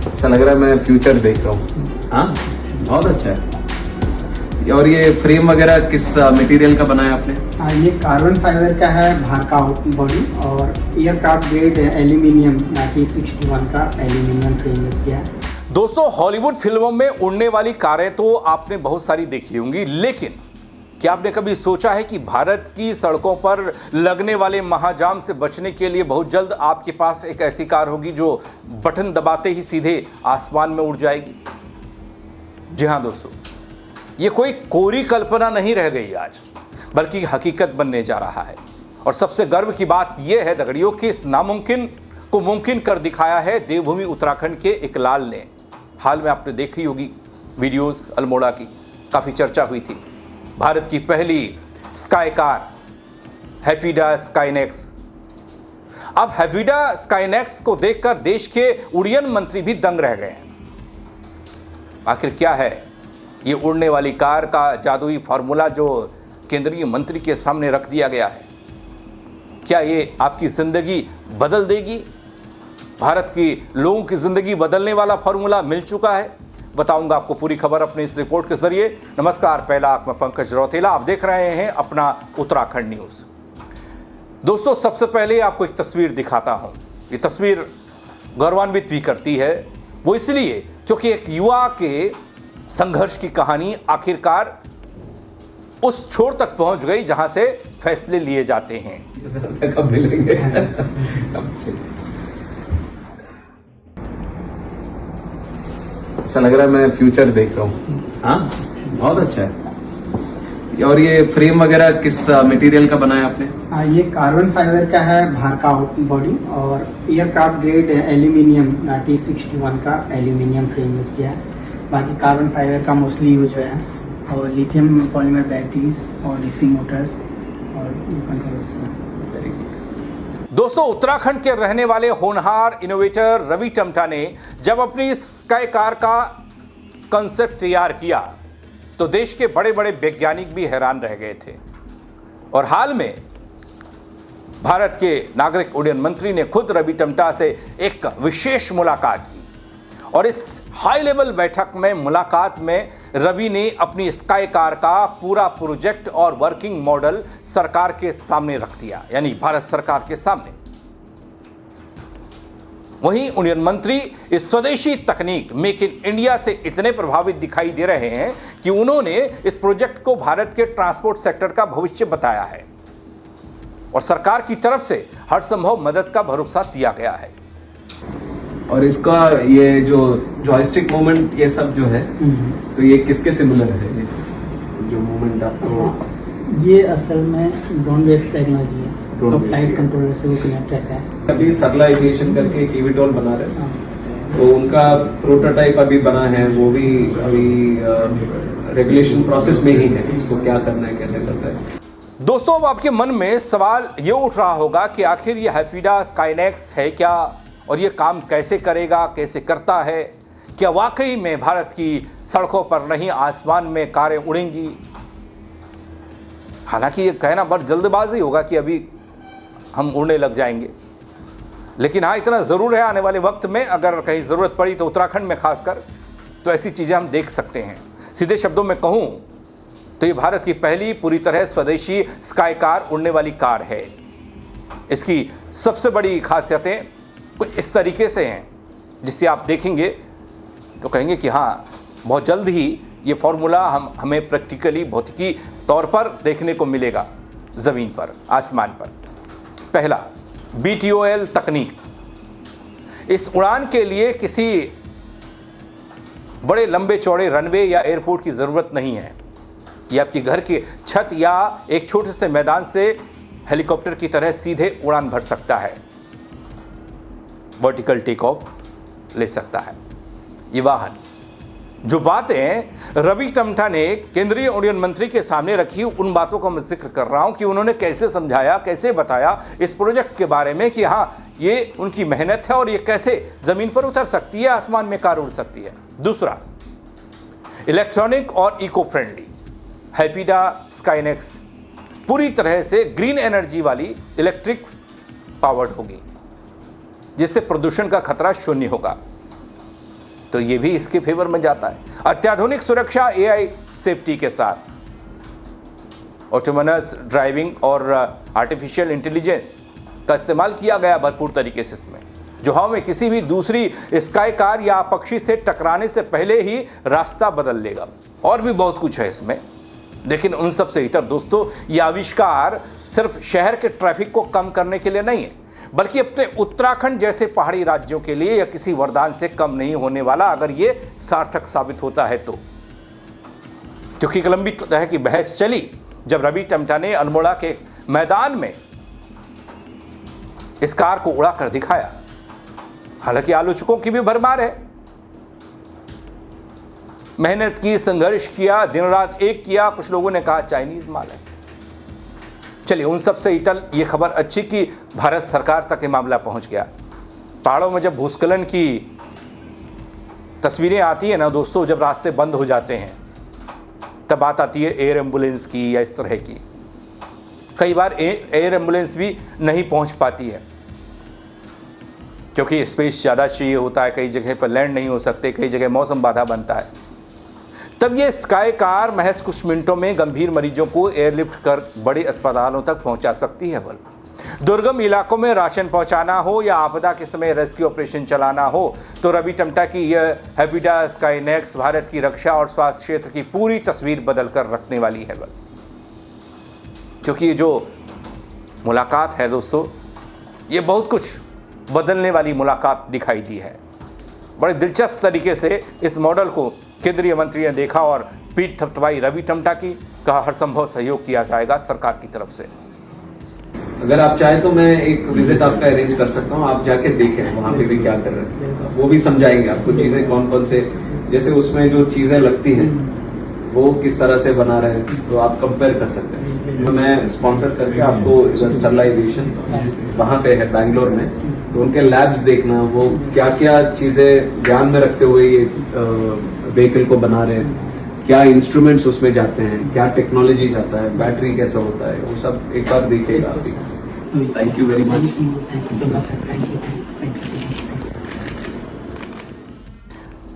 ऐसा लग रहा है मैं फ्यूचर देख रहा हूँ। हाँ, बहुत अच्छा है। और ये फ्रेम वगैरह किस मटेरियल का बनाया आपने? ये कार्बन फाइबर का है, बाहर का बॉडी, और एयरक्राफ्ट ग्रेड एल्यूमिनियम 1961 का एल्यूमिनियम फ्रेम यूज किया है। दोस्तों, हॉलीवुड फिल्मों में उड़ने वाली कारें तो आपने बहुत सारी देखी होंगी, लेकिन क्या आपने कभी सोचा है कि भारत की सड़कों पर लगने वाले महाजाम से बचने के लिए बहुत जल्द आपके पास एक ऐसी कार होगी जो बटन दबाते ही सीधे आसमान में उड़ जाएगी? जी हां दोस्तों, ये कोई कोरी कल्पना नहीं रह गई आज, बल्कि हकीकत बनने जा रहा है। और सबसे गर्व की बात यह है दगड़ियों कि इस नामुमकिन को मुमकिन कर दिखाया है देवभूमि उत्तराखंड के एक लाल ने। हाल में आपने देखी होगी वीडियोस अल्मोड़ा की, काफ़ी चर्चा हुई थी। भारत की पहली स्काई कार हैफीडा स्काईनेक्स। अब हैफीडा स्काईनेक्स को देखकर देश के उड्डयन मंत्री भी दंग रह गए हैं। आखिर क्या है ये उड़ने वाली कार का जादुई फॉर्मूला जो केंद्रीय मंत्री के सामने रख दिया गया है? क्या ये आपकी जिंदगी बदल देगी? भारत की लोगों की जिंदगी बदलने वाला फॉर्मूला मिल चुका है। बताऊंगा आपको पूरी खबर अपने इस रिपोर्ट के जरिए। नमस्कार, पहला आंख में पंकज रौतेला, आप देख रहे हैं अपना उत्तराखंड न्यूज। दोस्तों, सबसे पहले आपको एक तस्वीर दिखाता हूं। ये तस्वीर गौरवान्वित भी करती है, वो इसलिए क्योंकि एक युवा के संघर्ष की कहानी आखिरकार उस छोर तक पहुंच गई जहां से फैसले लिए जाते हैं। कब मिलेंगे? ऐसा लग रहा है मैं फ्यूचर देख रहा हूँ। हाँ, बहुत अच्छा है। और ये फ्रेम वगैरह किस मटेरियल का बनाया आपने? ये कार्बन फाइबर का है, बाहर का बॉडी, और एयरक्राफ्ट ग्रेड एल्यूमिनियम 1961 का एल्यूमिनियम फ्रेम यूज किया है। बाकी कार्बन फाइबर का मोस्टली यूज है, और लिथियम पॉलीमर बैटरीज और डीसी मोटर्स और दोस्तों, उत्तराखंड के रहने वाले होनहार इनोवेटर रवि टमटा ने जब अपनी स्काई कार का कंसेप्ट तैयार किया तो देश के बड़े बड़े वैज्ञानिक भी हैरान रह गए थे। और हाल में भारत के नागरिक उड्डयन मंत्री ने खुद रवि टमटा से एक विशेष मुलाकात की, और इस हाई लेवल बैठक में मुलाकात में रवि ने अपनी स्काई कार का पूरा प्रोजेक्ट और वर्किंग मॉडल सरकार के सामने रख दिया, यानी भारत सरकार के सामने। वहीं उड्डयन मंत्री इस स्वदेशी तकनीक मेक इन इंडिया से इतने प्रभावित दिखाई दे रहे हैं कि उन्होंने इस प्रोजेक्ट को भारत के ट्रांसपोर्ट सेक्टर का भविष्य बताया है, और सरकार की तरफ से हर संभव मदद का भरोसा दिया गया है। और इसका ये जो जॉयस्टिक मूवमेंट ये सब जो है, तो ये किसके सिमिलर है? ये जो मूवमेंट आपको, ये असल में ड्रोन बेस्ड टेक्नोलॉजी है, तो फ्लाइट कंट्रोलर से वो कनेक्ट रहता है। अभी सरला एविएशन करके एक eVTOL बना रहे हैं, तो उनका प्रोटोटाइप अभी बना है, वो भी अभी रेगुलेशन प्रोसेस में ही है, इसको क्या करना है, कैसे करना है। दोस्तों, अब आपके मन में सवाल ये उठ रहा होगा कि आखिर ये हैफीडा स्काईनेक्स है क्या, और ये काम कैसे करेगा, कैसे करता है? क्या वाकई में भारत की सड़कों पर नहीं आसमान में कारें उड़ेंगी? हालांकि ये कहना बड़ जल्दबाजी होगा कि अभी हम उड़ने लग जाएंगे, लेकिन हाँ, इतना ज़रूर है आने वाले वक्त में अगर कहीं ज़रूरत पड़ी तो उत्तराखंड में खासकर तो ऐसी चीज़ें हम देख सकते हैं। सीधे शब्दों में कहूँ तो ये भारत की पहली पूरी तरह स्वदेशी स्काई कार उड़ने वाली कार है। इसकी सबसे बड़ी खासियतें कुछ इस तरीके से हैं जिससे आप देखेंगे तो कहेंगे कि हाँ, बहुत जल्द ही ये फॉर्मूला हमें प्रैक्टिकली भौतिकी तौर पर देखने को मिलेगा ज़मीन पर, आसमान पर। पहला, BTOL तकनीक। इस उड़ान के लिए किसी बड़े लंबे चौड़े रनवे या एयरपोर्ट की ज़रूरत नहीं है। ये आपके घर की छत या एक छोटे से मैदान से हेलीकॉप्टर की तरह सीधे उड़ान भर सकता है, वर्टिकल टेक ऑफ ले सकता है ये वाहन। जो बातें रवि टमटा ने केंद्रीय उड्डयन मंत्री के सामने रखी, उन बातों का मैं जिक्र कर रहा हूं कि उन्होंने कैसे समझाया, कैसे बताया इस प्रोजेक्ट के बारे में कि हाँ, ये उनकी मेहनत है और ये कैसे ज़मीन पर उतर सकती है, आसमान में कार उड़ सकती है। दूसरा, इलेक्ट्रॉनिक और इको फ्रेंडली हैफीडा स्काईनेक्स पूरी तरह से ग्रीन एनर्जी वाली इलेक्ट्रिक पावर्ड होगी, जिससे प्रदूषण का खतरा शून्य होगा। तो ये भी इसके फेवर में जाता है। अत्याधुनिक सुरक्षा, AI सेफ्टी के साथ ऑटोनमस ड्राइविंग और आर्टिफिशियल इंटेलिजेंस का इस्तेमाल किया गया भरपूर तरीके से इसमें, जो हमें किसी भी दूसरी स्काई कार या पक्षी से टकराने से पहले ही रास्ता बदल लेगा। और भी बहुत कुछ है इसमें, लेकिन उन सब से इतर दोस्तों, ये आविष्कार सिर्फ शहर के ट्रैफिक को कम करने के लिए नहीं है, बल्कि अपने उत्तराखंड जैसे पहाड़ी राज्यों के लिए यह किसी वरदान से कम नहीं होने वाला, अगर ये सार्थक साबित होता है तो। क्योंकि एक लंबी तरह की बहस चली जब रवि टमटा ने अल्मोड़ा के मैदान में इस कार को उड़ा कर दिखाया। हालांकि आलोचकों की भी भरमार है, मेहनत की, संघर्ष किया, दिन रात एक किया, कुछ लोगों ने कहा चाइनीज माल है। चलिए, उन सब से इतर ये खबर अच्छी कि भारत सरकार तक ये मामला पहुंच गया। पहाड़ों में जब भूस्खलन की तस्वीरें आती है ना दोस्तों, जब रास्ते बंद हो जाते हैं, तब बात आती है एयर एम्बुलेंस की या इस तरह की। कई बार एयर एम्बुलेंस भी नहीं पहुंच पाती है क्योंकि स्पेस ज़्यादा चाहिए होता है, कई जगह पर लैंड नहीं हो सकते, कई जगह मौसम बाधा बनता है। तब ये स्काई कार महज कुछ मिनटों में गंभीर मरीजों को एयरलिफ्ट कर बड़े अस्पतालों तक पहुंचा सकती है। बल दुर्गम इलाकों में राशन पहुंचाना हो या आपदा के समय रेस्क्यू ऑपरेशन चलाना हो, तो रवि टमटा की यह हैविडा स्काईनेक्स भारत की रक्षा और स्वास्थ्य क्षेत्र की पूरी तस्वीर बदल कर रखने वाली है। बल क्योंकि ये जो मुलाकात है दोस्तों, ये बहुत कुछ बदलने वाली मुलाकात दिखाई दी है। बड़े दिलचस्प तरीके से इस मॉडल को केंद्रीय मंत्री ने देखा और पीठ थपथपाई रवि टमटा की, कहा हर संभव सहयोग किया जाएगा सरकार की तरफ से। अगर आप चाहें तो मैं एक विजिट आपका अरेंज कर सकता हूँ, आप जाके देखें वहाँ पे भी क्या कर रहे हैं, वो भी समझाएंगे आपको चीजें कौन कौन से, जैसे उसमें जो चीजें लगती हैं वो किस तरह से बना रहे हैं, तो आप कंपेयर कर सकते हैं। तो मैं स्पॉन्सर करके आपको सरला एविएशन वहाँ पे है बैंगलोर में, तो उनके लैब्स देखना, वो क्या क्या चीजें ध्यान में रखते हुए ये व्हीकल को बना रहे हैं, क्या इंस्ट्रूमेंट्स उसमें जाते हैं, क्या टेक्नोलॉजी जाता है, बैटरी कैसा होता है, वो सब एक बार देखिएगा अभी। Thank you very much.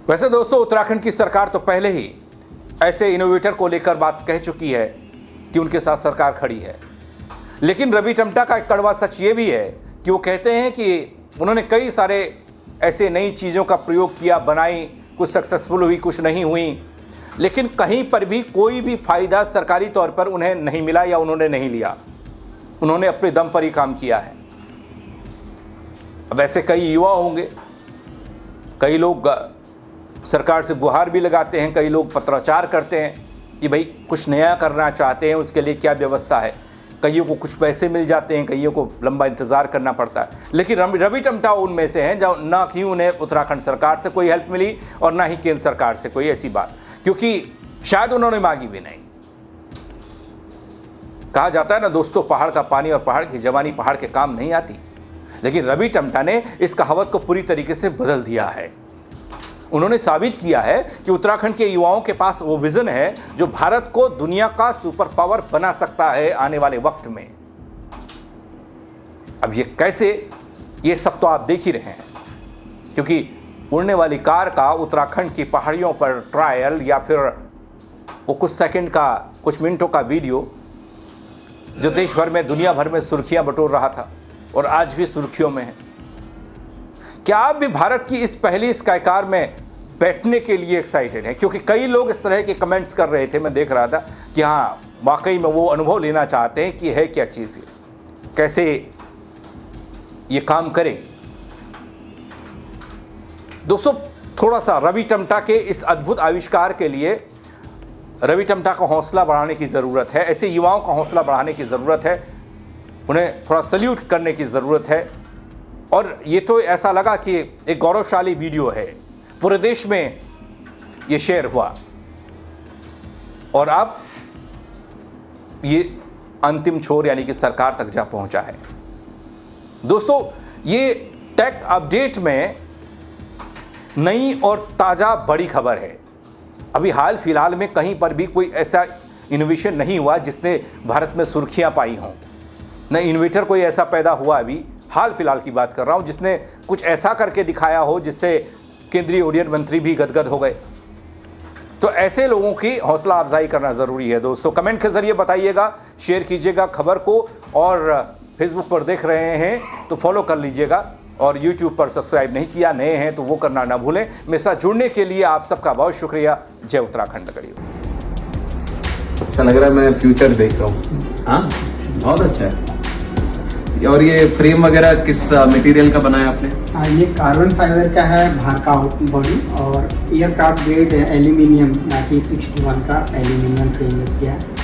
वैसे दोस्तों, उत्तराखंड की सरकार तो पहले ही ऐसे इनोवेटर को लेकर बात कह चुकी है कि उनके साथ सरकार खड़ी है, लेकिन रवि टमटा का एक कड़वा सच ये भी है कि वो कहते हैं कि उन्होंने कई सारे ऐसे नई चीज़ों का प्रयोग किया, बनाई, कुछ सक्सेसफुल हुई, कुछ नहीं हुई, लेकिन कहीं पर भी कोई भी फ़ायदा सरकारी तौर पर उन्हें नहीं मिला या उन्होंने नहीं लिया। उन्होंने अपने दम पर ही काम किया है। अब ऐसे कई युवा होंगे, कई लोग सरकार से गुहार भी लगाते हैं, कई लोग पत्राचार करते हैं कि भाई कुछ नया करना चाहते हैं, उसके लिए क्या व्यवस्था है। कईयों को कुछ पैसे मिल जाते हैं, कईयों को लंबा इंतज़ार करना पड़ता है, लेकिन रवि टमटा उनमें से हैं जो ना कि उन्हें उत्तराखंड सरकार से कोई हेल्प मिली और ना ही केंद्र सरकार से कोई ऐसी बात, क्योंकि शायद उन्होंने मांगी भी नहीं। कहा जाता है ना दोस्तों, पहाड़ का पानी और पहाड़ की जवानी पहाड़ के काम नहीं आती, लेकिन रवि टमटा ने इस कहावत को पूरी तरीके से बदल दिया है। उन्होंने साबित किया है कि उत्तराखंड के युवाओं के पास वो विजन है जो भारत को दुनिया का सुपर पावर बना सकता है आने वाले वक्त में। अब ये कैसे, ये सब तो आप देख ही रहे हैं, क्योंकि उड़ने वाली कार का उत्तराखंड की पहाड़ियों पर ट्रायल या फिर वो कुछ सेकंड का, कुछ मिनटों का वीडियो जो देश भर में, दुनिया भर में सुर्खियां बटोर रहा था और आज भी सुर्खियों में है। क्या आप भी भारत की इस पहली स्काई कार में बैठने के लिए एक्साइटेड हैं? क्योंकि कई लोग इस तरह के कमेंट्स कर रहे थे, मैं देख रहा था कि हाँ, वाकई में वो अनुभव लेना चाहते हैं कि है क्या चीज़, कैसे ये काम करेगी। दोस्तों, थोड़ा सा रवि टमटा के इस अद्भुत आविष्कार के लिए रवि टमटा का हौसला बढ़ाने की ज़रूरत है, ऐसे युवाओं का हौसला बढ़ाने की ज़रूरत है, उन्हें थोड़ा सल्यूट करने की ज़रूरत है। और ये तो ऐसा लगा कि एक गौरवशाली वीडियो है, पूरे देश में ये शेयर हुआ और अब ये अंतिम छोर यानी कि सरकार तक जा पहुंचा है। दोस्तों, ये टेक अपडेट में नई और ताज़ा बड़ी खबर है। अभी हाल फिलहाल में कहीं पर भी कोई ऐसा इनोवेशन नहीं हुआ जिसने भारत में सुर्खियां पाई हों। न इनोवेटर कोई ऐसा पैदा हुआ, अभी हाल फिलहाल की बात कर रहा हूं, जिसने कुछ ऐसा करके दिखाया हो जिससे केंद्रीय उड्डयन मंत्री भी गदगद हो गए। तो ऐसे लोगों की हौसला अफजाई करना ज़रूरी है। दोस्तों कमेंट के ज़रिए बताइएगा, शेयर कीजिएगा खबर को, और फेसबुक पर देख रहे हैं तो फॉलो कर लीजिएगा, और यूट्यूब पर सब्सक्राइब नहीं किया, नए हैं तो वो करना ना भूलें। मेरे साथ जुड़ने के लिए आप सबका बहुत शुक्रिया। जय उत्तराखंड करिए। ऐसा लग रहा है मैं फ्यूचर देख रहा हूँ। हाँ, बहुत अच्छा है। और ये फ्रेम वगैरह किस मटेरियल का बनाया आपने? ये कार्बन फाइबर का है, बाहर का बॉडी, और एयरक्राफ्ट ग्रेड एल्यूमिनियम T61 का एल्यूमिनियम फ्रेम यूज किया है।